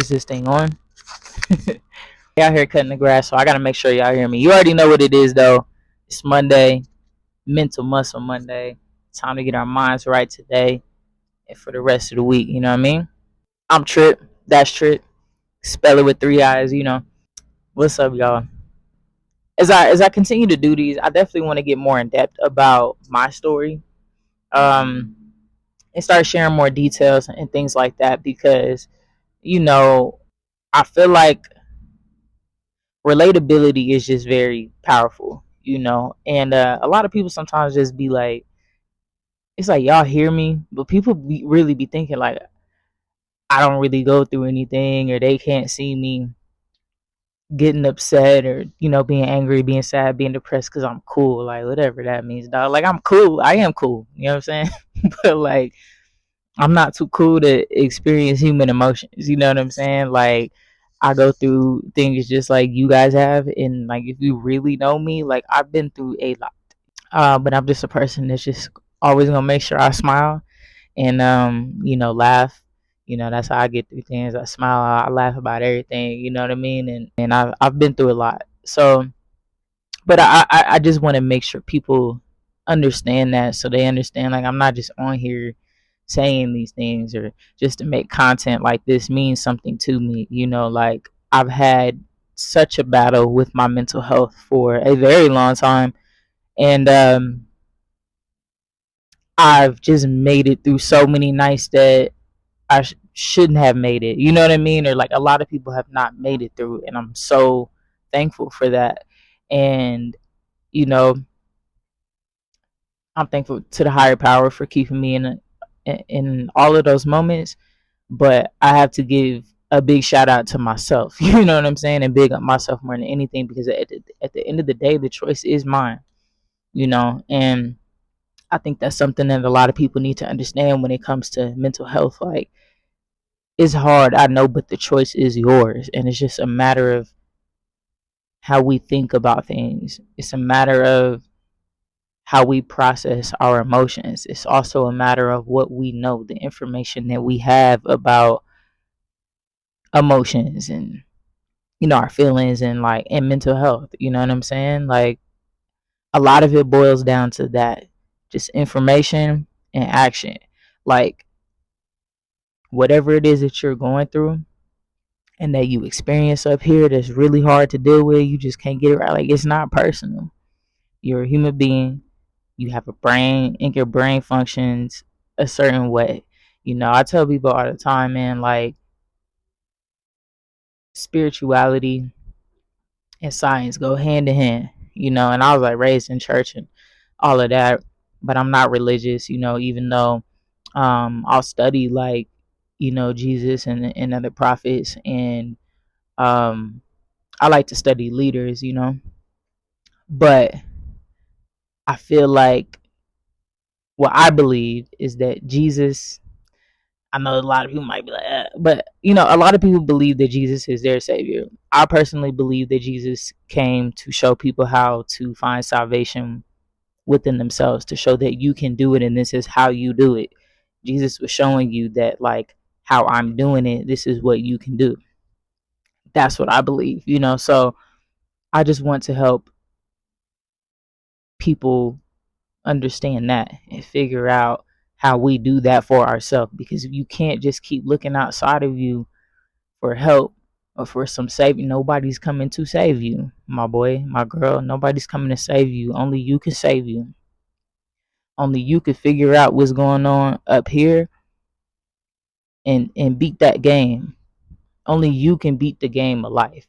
Is this thing on? Out here cutting the grass, so I gotta make sure y'all hear me. You already know what it is, though. It's Monday, Mental Muscle Monday. Time to get our minds right today and for the rest of the week. You know what I mean? I'm Trip. That's Trip. Spell it with 3 eyes. You know. What's up, y'all? As I continue to do these, I definitely want to get more in depth about my story. Um, and start sharing more details and things like that because you know I feel like relatability is just very powerful, and a lot of people sometimes just be like, it's like y'all hear me, but people really be thinking like I don't really go through anything, or they can't see me getting upset, or being angry, being sad, being depressed because I'm cool, like whatever that means, dog. Like, I'm cool, I am cool, you know what I'm saying? But like, I'm not too cool to experience human emotions. You know what I'm saying? Like, I go through things just like you guys have, and like, if you really know me, like, I've been through a lot. But I'm just a person that's just always gonna make sure I smile and laugh. That's how I get through things. I smile, I laugh about everything. You know what I mean? And I've been through a lot. So, but I just want to make sure people understand that, so they understand, like, I'm not just on here saying these things or just to make content. Like, this means something to me. Like, I've had such a battle with my mental health for a very long time, and I've just made it through so many nights that I shouldn't have made it. You know what I mean? Or like, a lot of people have not made it through, and I'm so thankful for that. And you know, I'm thankful to the higher power for keeping me in all of those moments. But I have to give a big shout out to myself. You know what I'm saying? And big up myself more than anything, because at the end of the day, the choice is mine. And I think that's something that a lot of people need to understand when it comes to mental health. Like, it's hard, I know, but the choice is yours, and it's just a matter of how we think about things. It's a matter of how we process our emotions. It's also a matter of what we know, the information that we have about emotions and our feelings, and like, and mental health. You know what I'm saying? Like, a lot of it boils down to that, just information and action. Like, whatever it is that you're going through and that you experience up here that's really hard to deal with, you just can't get it right. Like, it's not personal. You're a human being. You have a brain, and your brain functions a certain way. I tell people all the time, man, like, spirituality and science go hand in hand. And I was like raised in church and all of that, but I'm not religious, even though I'll study, like, Jesus and other prophets, and um I like to study leaders, but I feel like what I believe is that Jesus, I know a lot of people might be like, but a lot of people believe that Jesus is their savior. I personally believe that Jesus came to show people how to find salvation within themselves, to show that you can do it, and this is how you do it. Jesus was showing you that, like, how I'm doing it, this is what you can do. That's what I believe, so I just want to help people understand that and figure out how we do that for ourselves, because you can't just keep looking outside of you for help or for some saving. Nobody's coming to save you, my boy, my girl. Nobody's coming to save you. Only you can save you. Only you can figure out what's going on up here and beat that game. Only you can beat the game of life.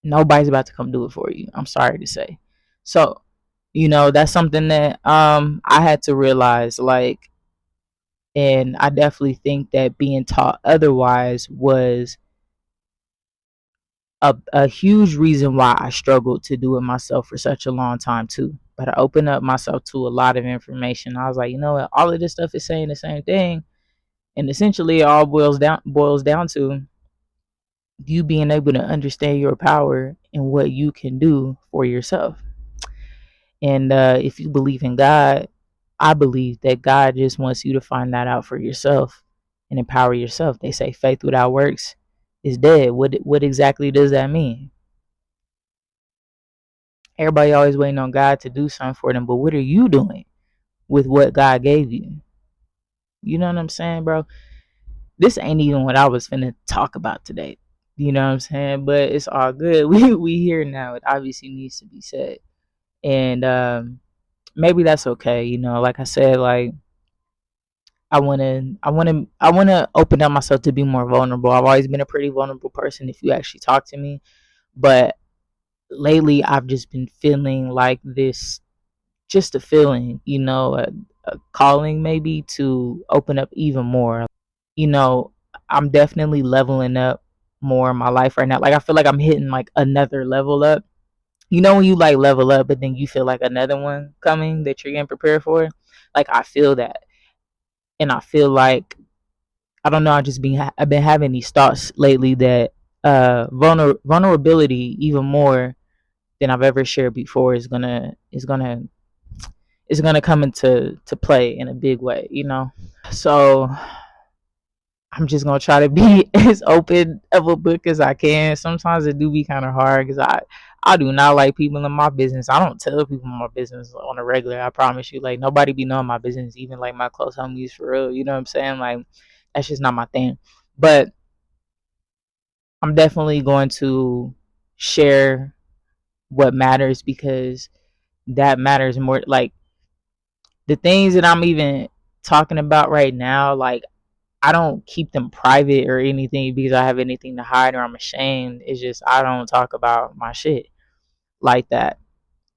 Nobody's about to come do it for you, I'm sorry to say. So that's something that I had to realize, like, and I definitely think that being taught otherwise was a huge reason why I struggled to do it myself for such a long time too. But I opened up myself to a lot of information. I was like, you know what, all of this stuff is saying the same thing, and essentially it all boils down to you being able to understand your power and what you can do for yourself. And if you believe in God, I believe that God just wants you to find that out for yourself. and empower yourself. They say faith without works is dead. What exactly does that mean? Everybody always waiting on God to do something for them, but what are you doing with what God gave you? You know what I'm saying, bro? This ain't even what I was finna talk about today. You know what I'm saying? But it's all good. We here now. It obviously needs to be said. And maybe that's okay. You know, like I said, like I wanna open up myself to be more vulnerable. I've always been a pretty vulnerable person if you actually talk to me. But lately I've just been feeling like this, just a feeling, a calling maybe to open up even more. You know, I'm definitely leveling up more in my life right now. Like I feel like I'm hitting like another level up. You know when you like level up but then you feel like another one coming that you're getting prepared for? Like I feel that. And I feel like I don't know, I've been having these thoughts lately that vulnerability even more than I've ever shared before is gonna come into play in a big way, you know. So I'm just gonna try to be as open of a book as I can. Sometimes it do be kind of hard because I do not like people in my business. I don't tell people my business on a regular. I promise you, like nobody be knowing my business, even like my close homies for real. You know what I'm saying? Like that's just not my thing. But I'm definitely going to share what matters because that matters more. Like the things that I'm even talking about right now, like I don't keep them private or anything because I have anything to hide or I'm ashamed. It's just I don't talk about my shit like that.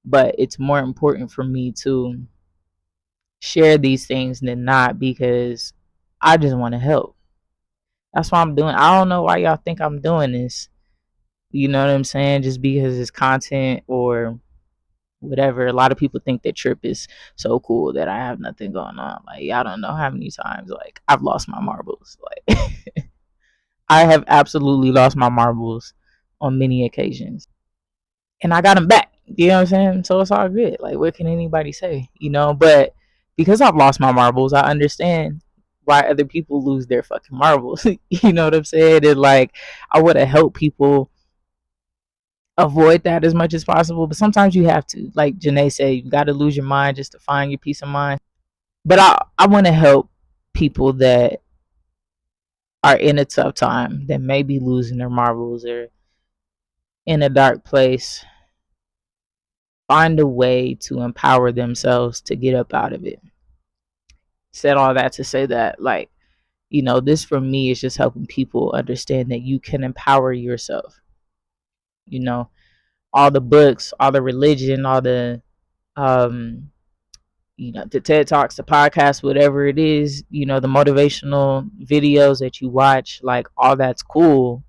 But it's more important for me to share these things than not because I just want to help. That's what I'm doing. I don't know why y'all think I'm doing this. You know what I'm saying? Just because it's content or whatever. A lot of people think that Trip is so cool that I have nothing going on. Like y'all don't know how many times like I've lost my marbles. Like I have absolutely lost my marbles on many occasions. And I got them back. You know what I'm saying? So it's all good. Like, what can anybody say? You know, but because I've lost my marbles, I understand why other people lose their fucking marbles. You know what I'm saying? And like, I would have helped people avoid that as much as possible. But sometimes you have to. Like Janae said, you got to lose your mind just to find your peace of mind. But I want to help people that are in a tough time, that may be losing their marbles or in a dark place, find a way to empower themselves to get up out of it. Said all that to say that, like, this for me is just helping people understand that you can empower yourself. You know, all the books, all the religion, all the, um, the TED Talks, the podcast, whatever it is, the motivational videos that you watch, like, all that's cool,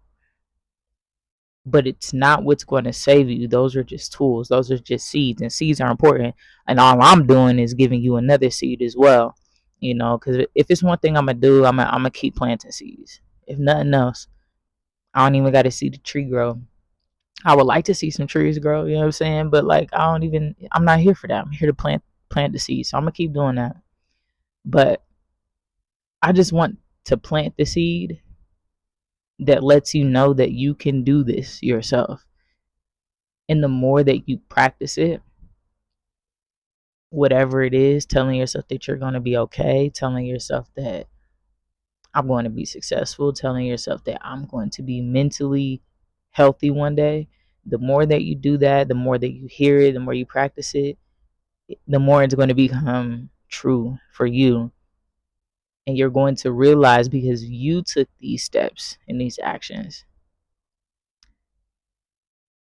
but it's not what's going to save you. Those are just tools. Those are just seeds, and seeds are important. And all I'm doing is giving you another seed as well. Because if it's one thing I'm gonna do, I'm gonna keep planting seeds. If nothing else, I don't even got to see the tree grow. I would like to see some trees grow. You know what I'm saying? But like, I'm not here for that. I'm here to plant the seeds. So I'm gonna keep doing that. But I just want to plant the seed that lets you know that you can do this yourself. And the more that you practice it, whatever it is, telling yourself that you're going to be okay, telling yourself that I'm going to be successful, telling yourself that I'm going to be mentally healthy one day, the more that you do that, the more that you hear it, the more you practice it, the more it's going to become true for you. And you're going to realize because you took these steps and these actions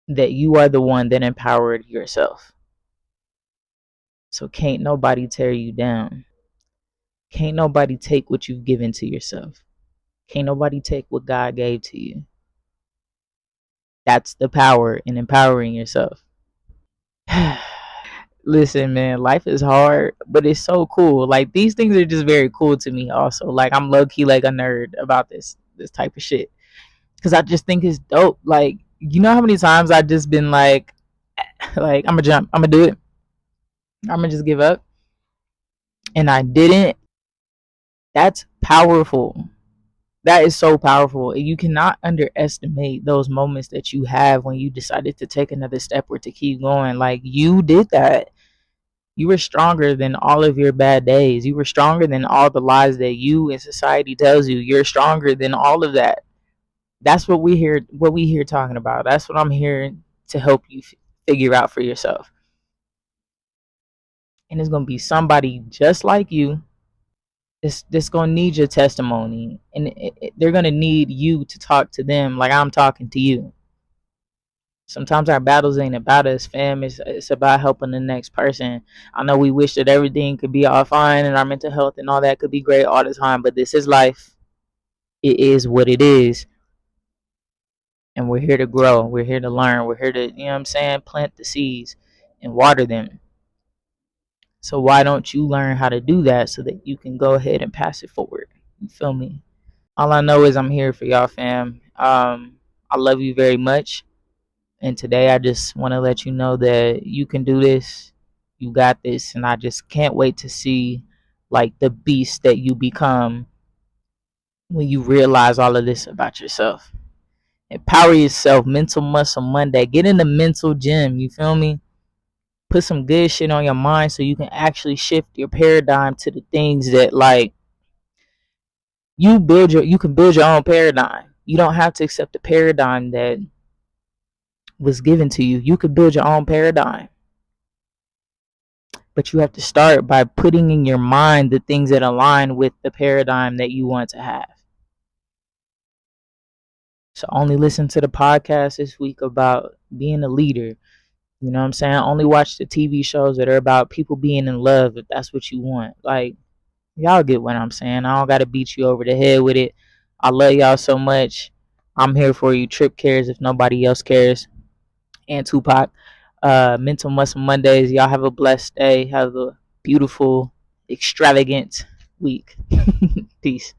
that you are the one that empowered yourself. So can't nobody tear you down. Can't nobody take what you've given to yourself. Can't nobody take what God gave to you. That's the power in empowering yourself. Listen, man, life is hard, but it's so cool. Like these things are just very cool to me also. Like I'm low key like a nerd about this type of shit. Cause I just think it's dope. Like, you know how many times I just been like like I'm gonna jump, I'm gonna do it. I'm gonna just give up. And I didn't. That's powerful. That is so powerful. You cannot underestimate those moments that you have when you decided to take another step or to keep going. Like, you did that. You were stronger than all of your bad days. You were stronger than all the lies that you and society tells you. You're stronger than all of that. That's what we here talking about. That's what I'm here to help you figure out for yourself. And it's going to be somebody just like you that's going to need your testimony, and they're going to need you to talk to them like I'm talking to you. Sometimes our battles ain't about us, fam. It's about helping the next person. I know we wish that everything could be all fine and our mental health and all that could be great all the time, but this is life. It is what it is. And we're here to grow. We're here to learn. We're here to, you know what I'm saying, plant the seeds and water them. So why don't you learn how to do that so that you can go ahead and pass it forward? You feel me? All I know is I'm here for y'all, fam. I love you very much. And today I just want to let you know that you can do this. You got this. And I just can't wait to see like the beast that you become when you realize all of this about yourself. Empower yourself. Mental Muscle Monday. Get in the mental gym. You feel me? Put some good shit on your mind so you can actually shift your paradigm to the things that like you can build your own paradigm. You don't have to accept the paradigm that was given to you. You could build your own paradigm. But you have to start by putting in your mind the things that align with the paradigm that you want to have. So only listen to the podcast this week about being a leader. You know what I'm saying? Only watch the TV shows that are about people being in love if that's what you want. Like, y'all get what I'm saying. I don't got to beat you over the head with it. I love y'all so much. I'm here for you. Trip cares if nobody else cares. And Tupac. Mental Muscle Mondays. Y'all have a blessed day. Have a beautiful, extravagant week. Peace.